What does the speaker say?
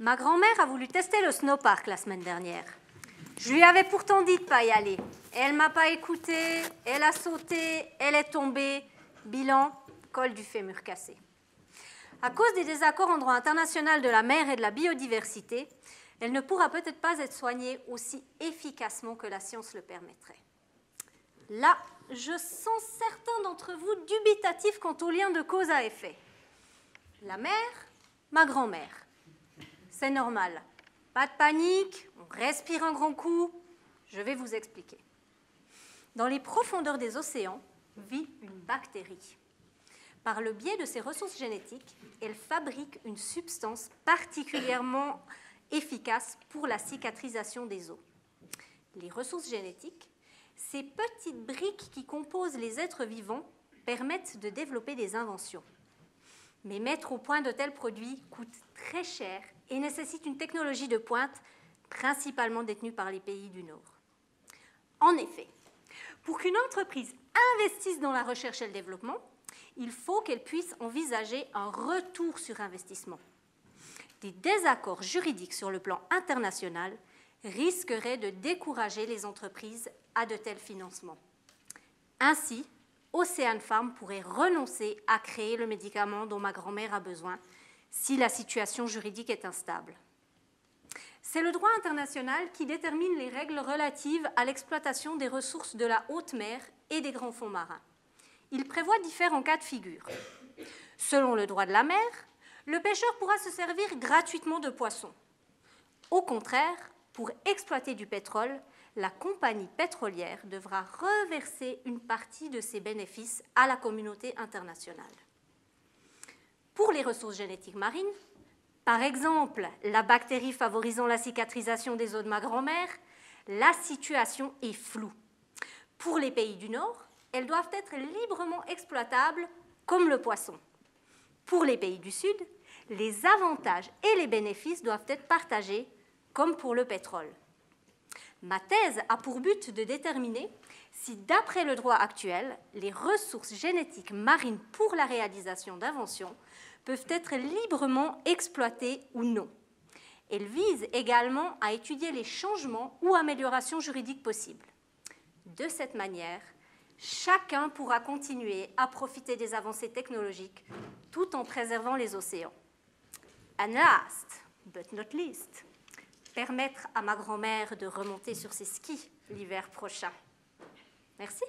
Ma grand-mère a voulu tester le snowpark la semaine dernière. Je lui avais pourtant dit de ne pas y aller. Elle ne m'a pas écoutée, elle a sauté, elle est tombée. Bilan, col du fémur cassé. À cause des désaccords en droit international de la mer et de la biodiversité, elle ne pourra peut-être pas être soignée aussi efficacement que la science le permettrait. Là, je sens certains d'entre vous dubitatifs quant au lien de cause à effet. La mère, ma grand-mère. C'est normal. Pas de panique, on respire un grand coup. Je vais vous expliquer. Dans les profondeurs des océans vit une bactérie. Par le biais de ses ressources génétiques, elle fabrique une substance particulièrement efficace pour la cicatrisation des os. Les ressources génétiques, ces petites briques qui composent les êtres vivants, permettent de développer des inventions. Mais mettre au point de tels produits coûte très cher et nécessite une technologie de pointe, principalement détenue par les pays du Nord. En effet, pour qu'une entreprise investisse dans la recherche et le développement, il faut qu'elle puisse envisager un retour sur investissement. Des désaccords juridiques sur le plan international risqueraient de décourager les entreprises à de tels financements. Ainsi, Ocean Farm pourrait renoncer à créer le médicament dont ma grand-mère a besoin si la situation juridique est instable. C'est le droit international qui détermine les règles relatives à l'exploitation des ressources de la haute mer et des grands fonds marins. Il prévoit différents cas de figure. Selon le droit de la mer, le pêcheur pourra se servir gratuitement de poissons. Au contraire, pour exploiter du pétrole, la compagnie pétrolière devra reverser une partie de ses bénéfices à la communauté internationale. Pour les ressources génétiques marines, par exemple la bactérie favorisant la cicatrisation des os de ma grand-mère, la situation est floue. Pour les pays du Nord, elles doivent être librement exploitables comme le poisson. Pour les pays du Sud, les avantages et les bénéfices doivent être partagés comme pour le pétrole. Ma thèse a pour but de déterminer si, d'après le droit actuel, les ressources génétiques marines pour la réalisation d'inventions peuvent être librement exploitées ou non. Elle vise également à étudier les changements ou améliorations juridiques possibles. De cette manière, chacun pourra continuer à profiter des avancées technologiques tout en préservant les océans. And last, but not least, permettre à ma grand-mère de remonter sur ses skis l'hiver prochain. Merci.